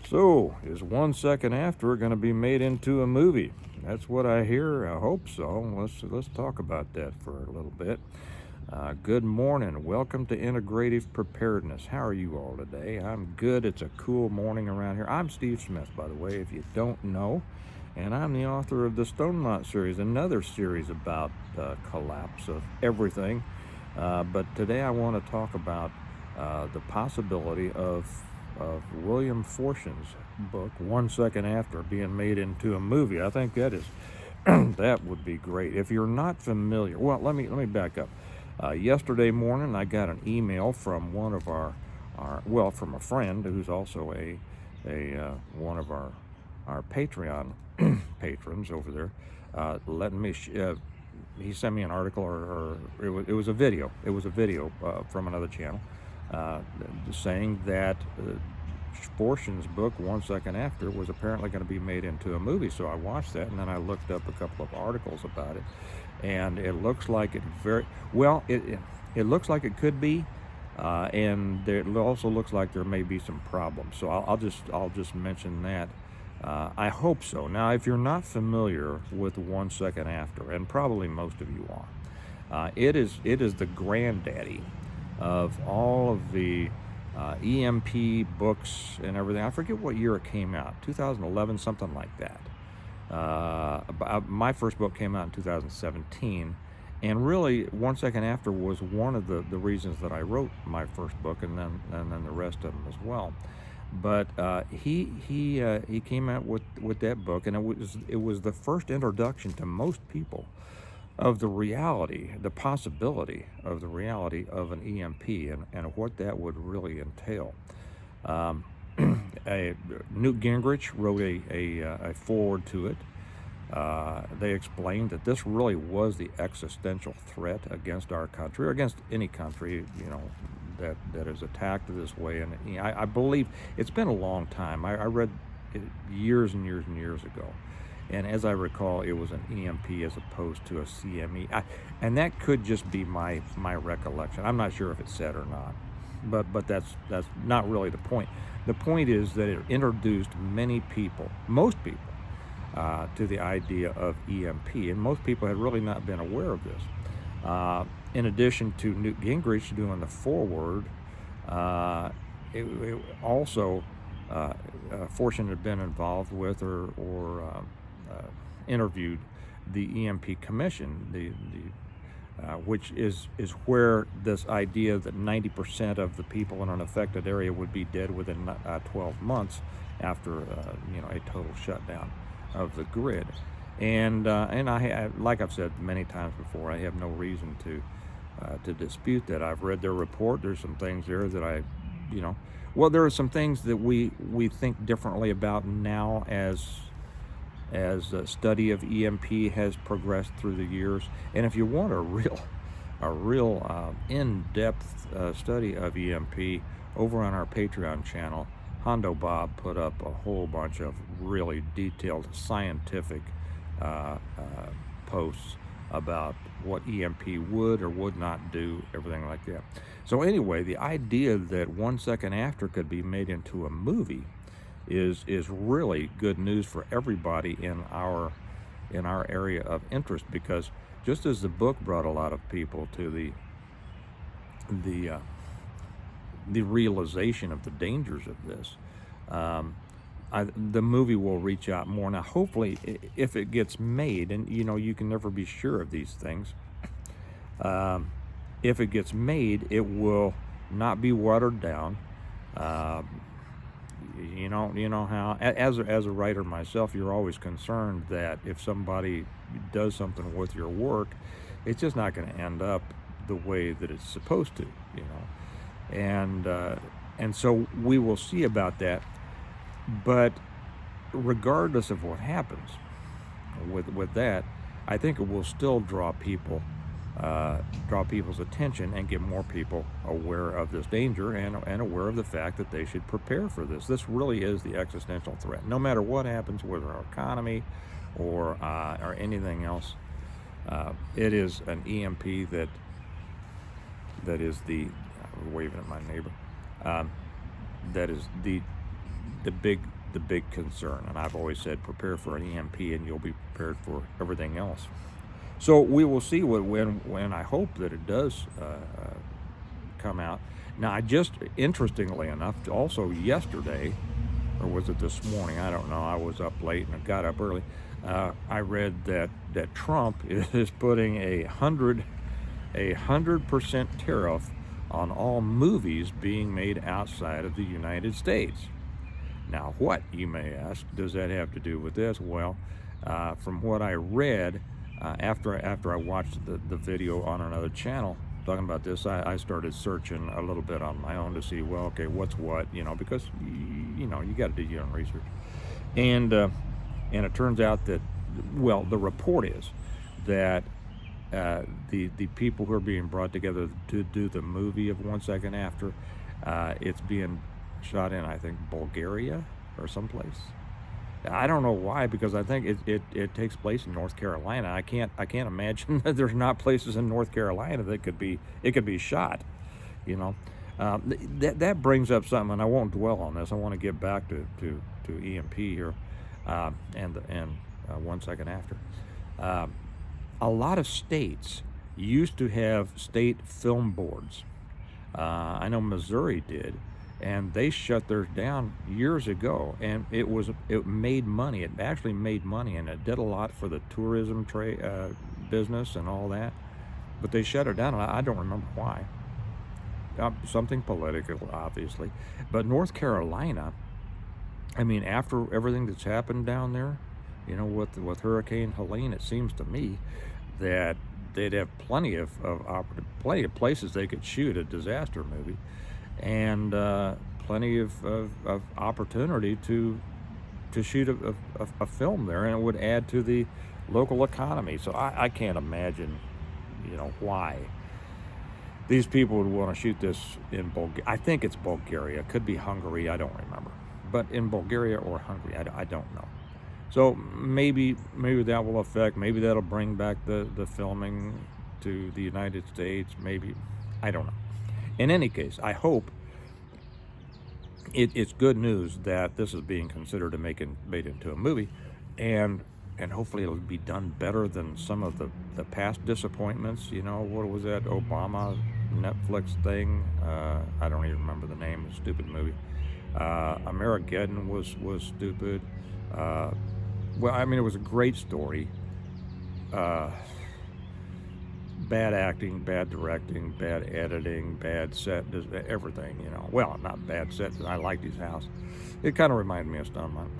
So, is 1 second after going to be made into a movie? That's what I hear. I hope so. Let's talk about that for a little bit. Good morning. Welcome to Integrative Preparedness. How are you all today? I'm good. It's a cool morning around here. I'm Steve Smith, by the way, if you don't know, and I'm the author of the Stonemont series, another series about collapse of everything. But today I want to talk about the possibility of William Fortune's book, 1 second after, being made into a movie. I think that is that would be great. If you're not familiar, well, let me back up. Yesterday morning, I got an email from one of from a friend who's also a one of our Patreon patrons over there, letting me. He sent me an article, or it was a video. It was a video from another channel, saying that Fortune's book, 1 second after, was apparently going to be made into a movie. So I watched that, and then I looked up a couple of articles about it, and it looks like it very well. It looks like it could be, and it also looks like there may be some problems. So I'll just mention that. I hope so. Now, if you're not familiar with 1 second after, and probably most of you are, it is the granddaddy of all of the EMP books and everything. I forget what year it came out, 2011, something like that. My first book came out in 2017, and really 1 second after was one of the reasons that I wrote my first book, and then the rest of them as well. But he came out with that book, and it was the first introduction to most people of the possibility of the reality of an EMP and what that would really entail. Newt Gingrich wrote a foreword to it. They explained that this really was the existential threat against our country, or against any country, that is attacked this way. And I believe it's been a long time. I read it years and years and years ago, and as I recall, it was an EMP as opposed to a CME. And that could just be my recollection. I'm not sure if it's said or not, but that's not really the point. The point is that it introduced most people, to the idea of EMP, and most people had really not been aware of this. In addition to Newt Gingrich doing the foreword, it also Fortune had been involved with or interviewed the EMP Commission, which is where this idea that 90% of the people in an affected area would be dead within 12 months after a total shutdown of the grid. And I, like I've said many times before, I have no reason to dispute that. I've read their report. There's some things there that there are some things that we think differently about now as the study of EMP has progressed through the years. And if you want a real in-depth study of EMP, over on our Patreon channel, Hondo Bob put up a whole bunch of really detailed scientific posts about what EMP would or would not do, everything like that. So anyway, the idea that 1 second after could be made into a movie is really good news for everybody in our area of interest, because just as the book brought a lot of people to the realization of the dangers of this, the movie will reach out more. Now, hopefully, if it gets made, and you can never be sure of these things, if it gets made, it will not be watered down. You know how, as a writer myself, you're always concerned that if somebody does something with your work, it's just not going to end up the way that it's supposed to, and so we will see about that. But regardless of what happens with that, I think it will still draw people's attention and get more people aware of this danger and aware of the fact that they should prepare for this. This really is the existential threat. No matter what happens with our economy or anything else, it is an EMP that is the, I'm waving at my neighbor, that is the the big concern. And I've always said, prepare for an EMP, and you'll be prepared for everything else. So we will see when I hope that it does come out. Now, I just, interestingly enough, also yesterday, or was it this morning? I don't know. I was up late and I got up early. I read that Trump is putting a 100% tariff on all movies being made outside of the United States. Now, what, you may ask, does that have to do with this? Well, from what I read, after I watched the video on another channel talking about this, I started searching a little bit on my own to see, well, okay, what's what, because, you got to do your own research. And it turns out that, well, the report is that the people who are being brought together to do the movie of 1 Second After, it's being shot in, I think, Bulgaria or someplace. I don't know why, because I think it takes place in North Carolina. I can't imagine that there's not places in North Carolina that could be shot. That brings up something, and I won't dwell on this. I want to get back to EMP here, and 1 Second After. A lot of states used to have state film boards. I know Missouri did, and they shut theirs down years ago, and it made money. It actually made money, and it did a lot for the tourism business and all that, but they shut it down, and I don't remember why. Something political, obviously. But North Carolina, I mean, after everything that's happened down there, with Hurricane Helene, it seems to me that they'd have plenty of places they could shoot a disaster movie, and plenty of opportunity to shoot a film there, and it would add to the local economy. So I can't imagine, why these people would want to shoot this in Bulgaria. I think it's Bulgaria. It could be Hungary. I don't remember. But in Bulgaria or Hungary, I don't know. So maybe that will affect. Maybe that'll bring back the filming to the United States. Maybe, I don't know. In any case, I hope it's good news that this is being considered and made into a movie, and hopefully it'll be done better than some of the past disappointments. What was that Obama Netflix thing? I don't even remember the name of the stupid movie. Amerigeddon was stupid. Well, I mean, it was a great story. Bad acting, bad directing, bad editing, bad set, everything, Well, not bad set, I liked his house. It kind of reminded me of Stonemont.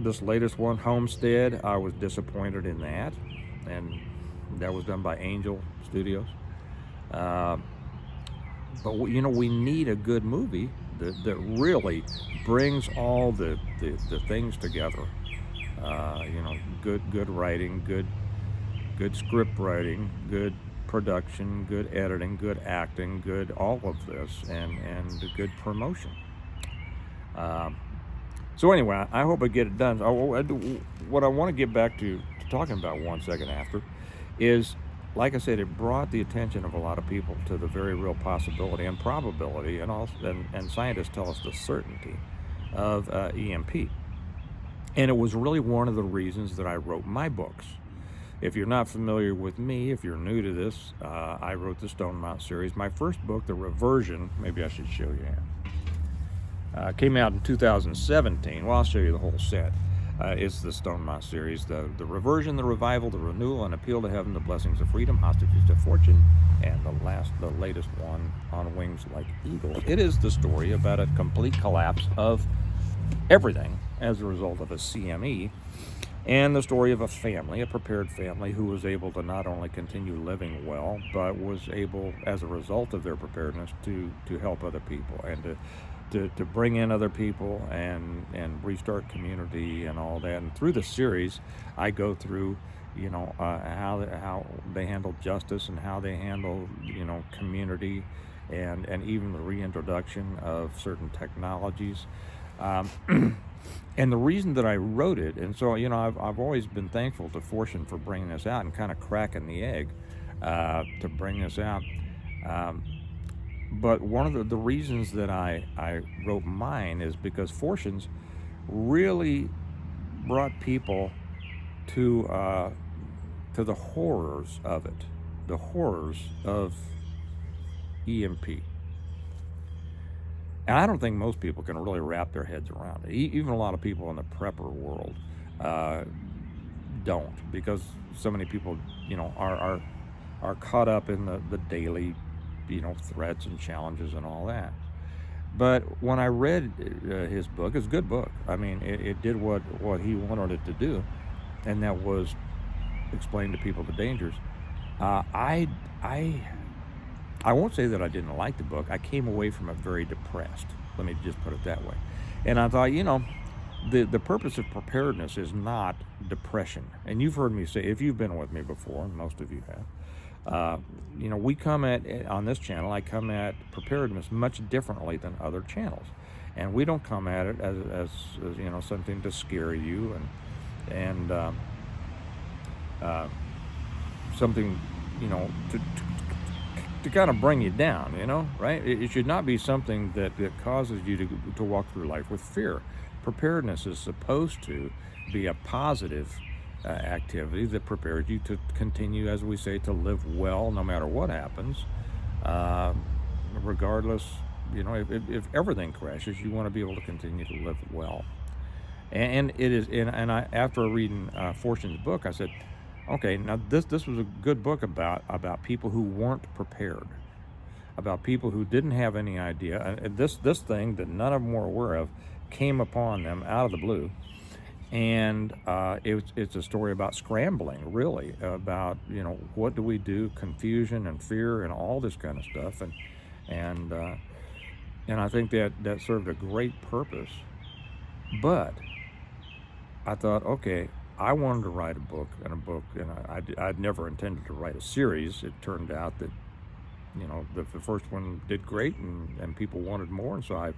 This latest one, Homestead, I was disappointed in that. And that was done by Angel Studios. But, we need a good movie that really brings all the things together. Good writing, good script writing, good production, good editing, good acting, good all of this, and good promotion. So anyway, I hope I get it done. What I want to get back to talking about 1 Second After is, like I said, it brought the attention of a lot of people to the very real possibility and probability, and scientists tell us the certainty of EMP. And it was really one of the reasons that I wrote my books. If you're not familiar with me, if you're new to this, I wrote the Stonemont series. My first book, The Reversion, maybe I should show you, came out in 2017. Well, I'll show you the whole set. It's the Stonemont series, the Reversion, the Revival, the Renewal, and Appeal to Heaven, the Blessings of Freedom, Hostages to Fortune, and the latest one, On Wings Like Eagles. It is the story about a complete collapse of everything as a result of a CME, and the story of a family, a prepared family, who was able to not only continue living well, but was able, as a result of their preparedness, to help other people and to bring in other people and restart community and all that. And through the series, I go through, how they handle justice and how they handle, community, and even the reintroduction of certain technologies. And the reason that I wrote it, and so, I've always been thankful to Fortune for bringing this out and kind of cracking the egg to bring this out. But one of the reasons that I wrote mine is because fortunes really brought people to the horrors of it, the horrors of EMP. And I don't think most people can really wrap their heads around it. Even a lot of people in the prepper world uh, don't, because so many people, are caught up in the daily, threats and challenges and all that. But when I read his book, it's a good book. I mean, it did what he wanted it to do, and that was explain to people the dangers. Uh, I I I won't say that I didn't like the book. I came away from it very depressed. Let me just put it that way. And I thought, the purpose of preparedness is not depression. And you've heard me say, if you've been with me before, and most of you have, we come on this channel, I come at preparedness much differently than other channels. And we don't come at it as something to scare you and something, to kind of bring you down, right? It should not be something that causes you to walk through life with fear. Preparedness is supposed to be a positive activity that prepares you to continue, as we say, to live well no matter what happens, regardless. If everything crashes, you want to be able to continue to live well. And it is, and I, after reading Fortune's book, I said, okay, now this was a good book about people who weren't prepared, about people who didn't have any idea. And this thing that none of them were aware of came upon them out of the blue, and it's a story about scrambling, really, about what do we do, confusion and fear and all this kind of stuff, and I think that served a great purpose. But I thought, okay, I wanted to write a book, and I'd never intended to write a series. It turned out that, the first one did great, and people wanted more, and so I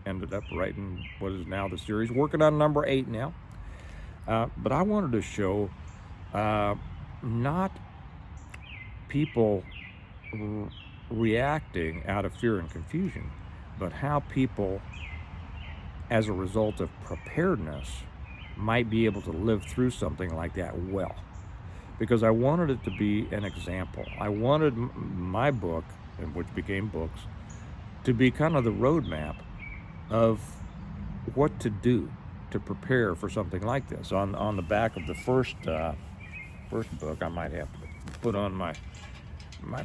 ended up writing what is now the series, working on number 8 now. But I wanted to show not people reacting out of fear and confusion, but how people, as a result of preparedness, might be able to live through something like that well. Because I wanted it to be an example. I wanted my book, which became books, to be kind of the roadmap of what to do to prepare for something like this. On the back of the first book, I might have to put on my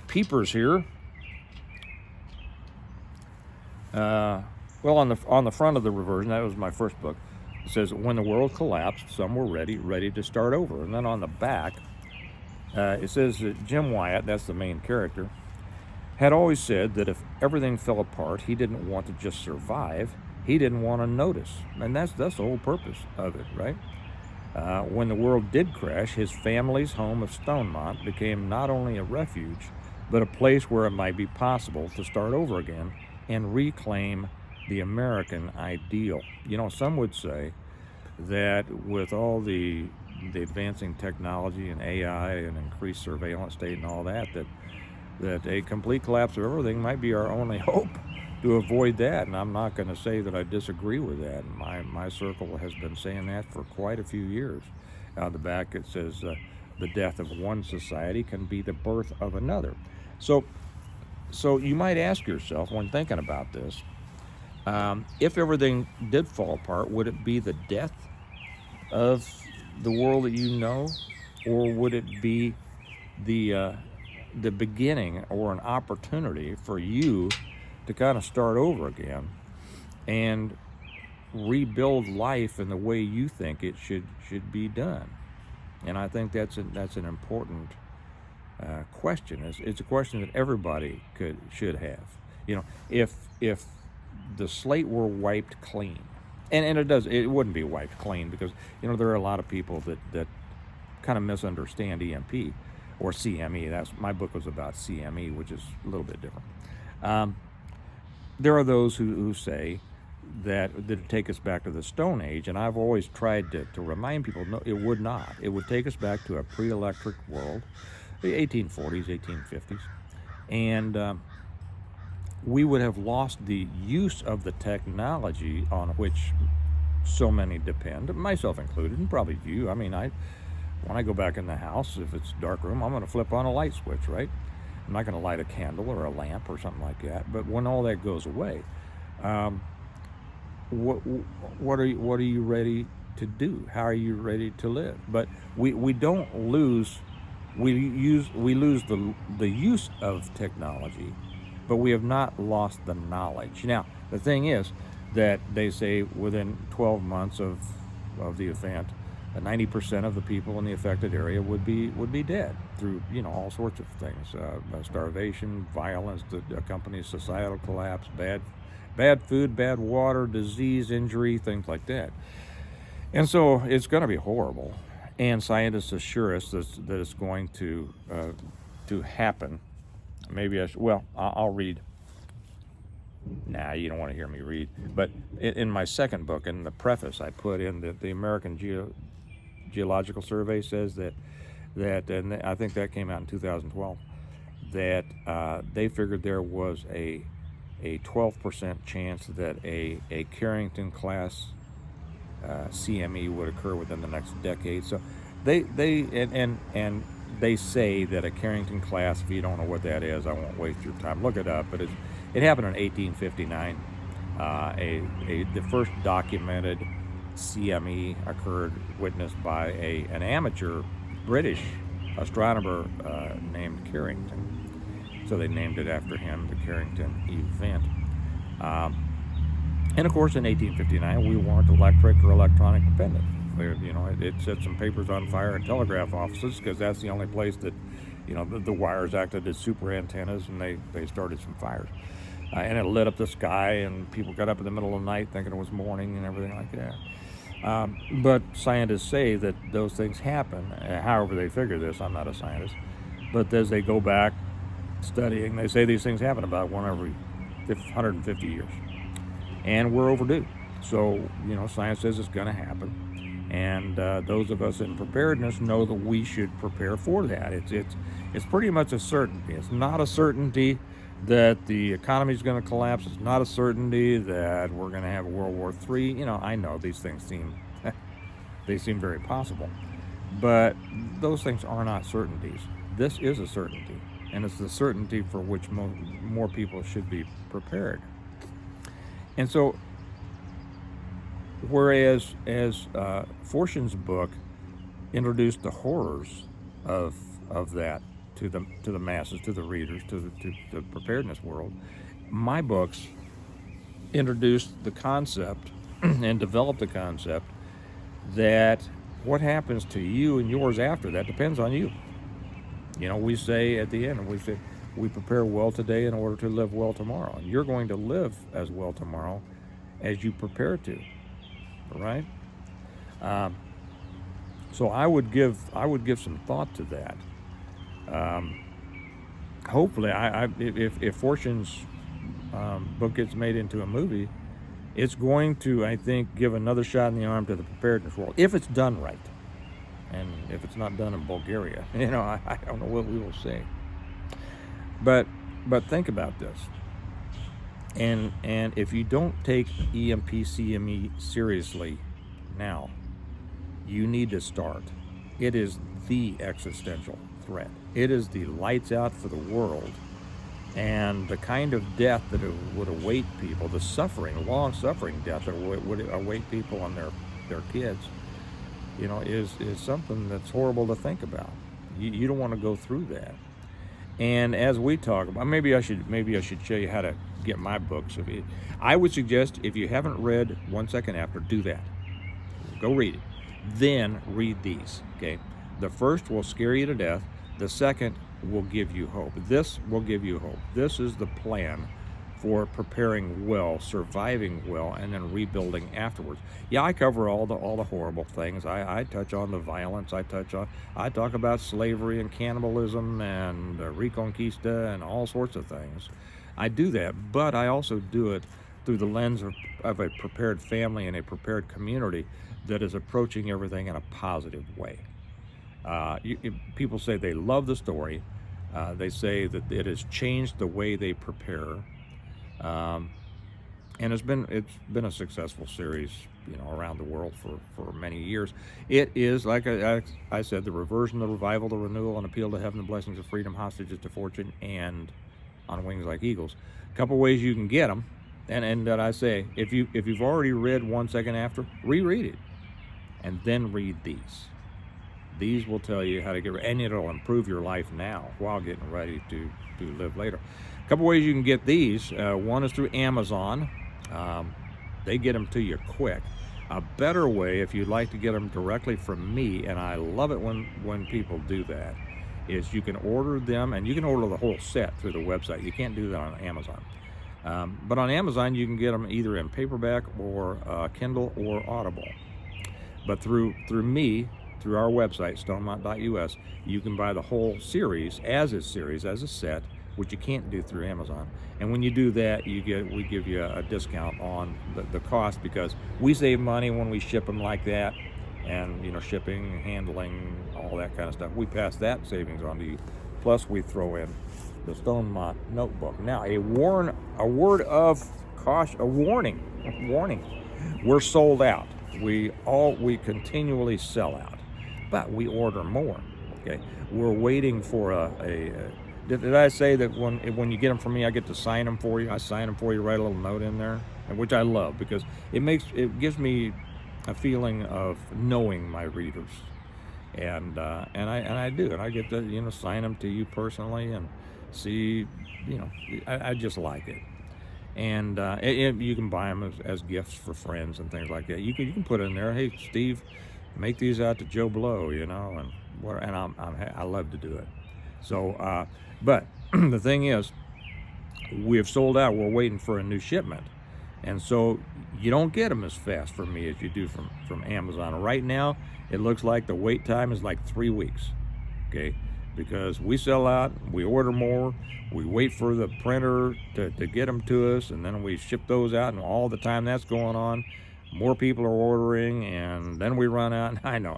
peepers here. Well, on the front of the reversion, that was my first book. It says, when the world collapsed, some were ready to start over. And then on the back, it says that Jim Wyatt, that's the main character, had always said that if everything fell apart, he didn't want to just survive, he didn't want to notice. And that's the whole purpose of it, right? When the world did crash, his family's home of Stonemont became not only a refuge, but a place where it might be possible to start over again and reclaim the American ideal. Some would say that with all the advancing technology and AI and increased surveillance state and all that a complete collapse of everything might be our only hope to avoid that. And I'm not going to say that I disagree with that. My circle has been saying that for quite a few years. On the back it says, the death of one society can be the birth of another. So you might ask yourself, when thinking about this, if everything did fall apart, would it be the death of the world that you know, or would it be the beginning or an opportunity for you to kind of start over again and rebuild life in the way you think it should be done? And I think that's an important question. It's a question that everybody should have. If the slate were wiped clean, and it wouldn't be wiped clean, because there are a lot of people that kind of misunderstand EMP or CME. My book was about CME, which is a little bit different. There are those who say that it take us back to the Stone Age, and I've always tried to remind people, no, it would not. It would take us back to a pre-electric world, the 1840s, 1850s, and we would have lost the use of the technology on which so many depend, myself included, and probably you. I mean, when I go back in the house, if it's dark room, I'm going to flip on a light switch, right? I'm not going to light a candle or a lamp or something like that. But when all that goes away, what are you ready to do? How are you ready to live? But we don't lose. We lose the use of technology, but we have not lost the knowledge. Now, the thing is that they say within 12 months of the event, 90% of the people in the affected area would be dead through all sorts of things: starvation, violence that accompanies societal collapse, bad food, bad water, disease, injury, things like that. And so it's going to be horrible. And scientists assure us that it's going to happen. Maybe I'll read. Nah, you don't want to hear me read. But in my second book, in the preface, I put in that the American Geological Survey says that, and I think that came out in 2012, that they figured there was a 12% chance that a Carrington class CME would occur within the next decade. So they say that a Carrington class, if you don't know what that is, I won't waste your time. Look it up. But it happened in 1859. The first documented CME occurred, witnessed by an amateur British astronomer named Carrington. So they named it after him, the Carrington event. And of course, in 1859, we weren't electric or electronic dependent. It set some papers on fire in telegraph offices because that's the only place that, the wires acted as super antennas, and they started some fires. And it lit up the sky, and people got up in the middle of the night thinking it was morning and everything like that. But scientists say that those things happen. However they figure this, I'm not a scientist. But as they go back studying, they say these things happen about one every 150 years. And we're overdue. So, science says it's going to happen. And those of us in preparedness know that we should prepare for that. It's pretty much a certainty. It's not a certainty that the economy is going to collapse. It's not a certainty that we're going to have World War III. I know these things seem very possible. But those things are not certainties. This is a certainty. And it's the certainty for which more people should be prepared. And so, whereas Fortune's book introduced the horrors of that to the masses, to the readers, to the preparedness world, my books introduced the concept and developed the concept that what happens to you and yours after that depends on you. We say at the end, we prepare well today in order to live well tomorrow. And you're going to live as well tomorrow as you prepare to, right? So I would give some thought to that. Hopefully, if Fortune's book gets made into a movie, it's going to, I think, give another shot in the arm to the preparedness world if it's done right. And if it's not done in Bulgaria, I don't know what we will see. But think about this. And if you don't take EMP CME seriously now, you need to start. It is the existential threat. It is the lights out for the world. And the kind of death that it would await people, the suffering, long-suffering death that would await people and their kids, is something that's horrible to think about. You don't want to go through that. And as we talk about, maybe I should show you how to get my books. I would suggest, if you haven't read 1 Second After, do that. Go read it. Then read these. Okay. The first will scare you to death. The second will give you hope. This will give you hope. This is the plan for preparing well, surviving well, and then rebuilding afterwards. Yeah, I cover all the horrible things. I touch on the violence. I talk about slavery and cannibalism and Reconquista and all sorts of things. I do that, but I also do it through the lens of a prepared family and a prepared community that is approaching everything in a positive way. People say they love the story. They say that it has changed the way they prepare. And it's been a successful series, around the world for many years. It is, like I said, the reversion, the revival, the renewal, and appeal to heaven, the blessings of freedom, hostages to fortune, and on wings like eagles. A couple ways you can get them, and that I say, if you've already read 1 Second After, reread it, and then read these. These will tell you how to get, and it'll improve your life now while getting ready to live later. A couple ways you can get these. One is through Amazon. They get them to you quick. A better way, if you'd like to get them directly from me, and I love it when people do that, is you can order them, and you can order the whole set through the website. You can't do that on Amazon. But on Amazon, you can get them either in paperback or Kindle or Audible. But through me, through our website, stonemont.us, you can buy the whole series as a set, which you can't do through Amazon. And when you do that, we give you a discount on the cost, because we save money when we ship them like that, and shipping, handling, all that kind of stuff. We pass that savings on to you. Plus, we throw in the Stonemont notebook. Now, a word of caution, a warning. We're sold out. We continually sell out, but we order more. Okay, we're waiting for Did I say that when you get them from me, I get to sign them for you? I sign them for you, write a little note in there, and which I love, because it gives me a feeling of knowing my readers, and I do, and I get to sign them to you personally and see, I just like it, and you can buy them as gifts for friends and things like that. You can put in there, hey Steve, make these out to Joe Blow, and I love to do it. So, but the thing is, we have sold out. We're waiting for a new shipment, and so you don't get them as fast from me as you do from Amazon. Right now, it looks like the wait time is like 3 weeks. Okay, because we sell out, we order more, we wait for the printer to get them to us, and then we ship those out, and all the time that's going on, more people are ordering, and then we run out. I know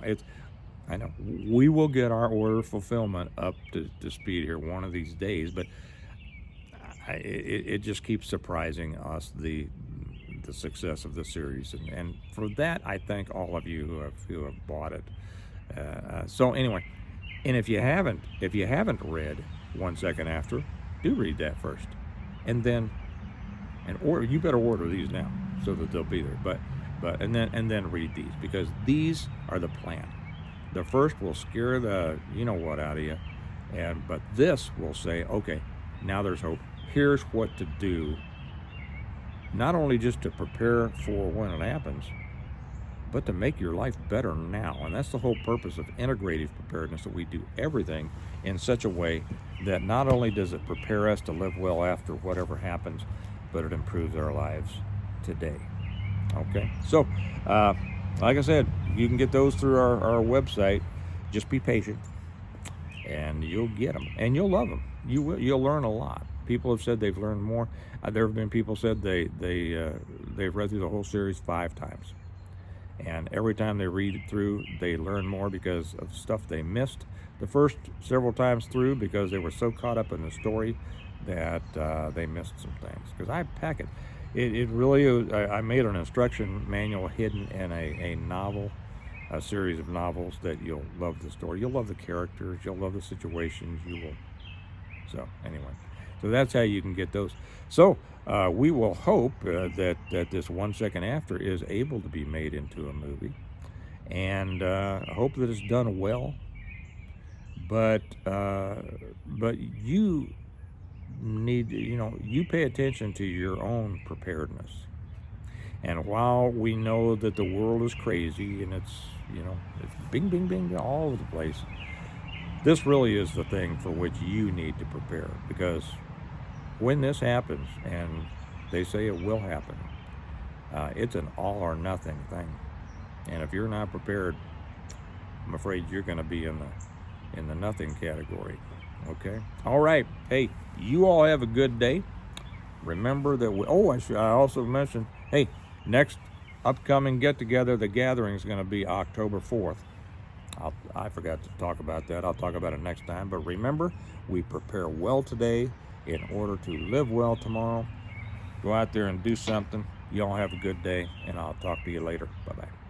we will get our order fulfillment up to speed here one of these days, but it just keeps surprising us, the success of the series, and for that I thank all of you who have bought it. So anyway, and if you haven't read 1 Second After, do read that first, and order. You better order these now so that they'll be there. But and then read these, because these are the plan. The first will scare the what out of you, but this will say, okay, now there's hope. Here's what to do, not only just to prepare for when it happens, but to make your life better now. And that's the whole purpose of integrative preparedness, that we do everything in such a way that not only does it prepare us to live well after whatever happens, but it improves our lives today. Okay, so like I said, you can get those through our website. Just be patient, and you'll get them, and you'll love them. You'll learn a lot. People have said they've learned more. There have been people said they've read through the whole series 5 times, and every time they read it through, they learn more because of stuff they missed the first several times through, because they were so caught up in the story that they missed some things. Because I pack it. It really is. I made an instruction manual hidden in a novel, a series of novels, that you'll love the story. You'll love the characters. You'll love the situations. You will. So anyway, so that's how you can get those. So we will hope that this 1 Second After is able to be made into a movie, and hope that it's done well. But you need, you pay attention to your own preparedness. And while we know that the world is crazy and it's bing bing bing all over the place, this really is the thing for which you need to prepare, because when this happens, and they say it will happen, it's an all or nothing thing. And if you're not prepared, I'm afraid you're going to be in the nothing category. Okay. All right. Hey, you all have a good day. Remember that I also mentioned, hey, next upcoming get-together, the gathering is going to be October 4th. I forgot to talk about that. I'll talk about it next time. But remember, we prepare well today in order to live well tomorrow. Go out there and do something. Y'all have a good day, and I'll talk to you later. Bye-bye.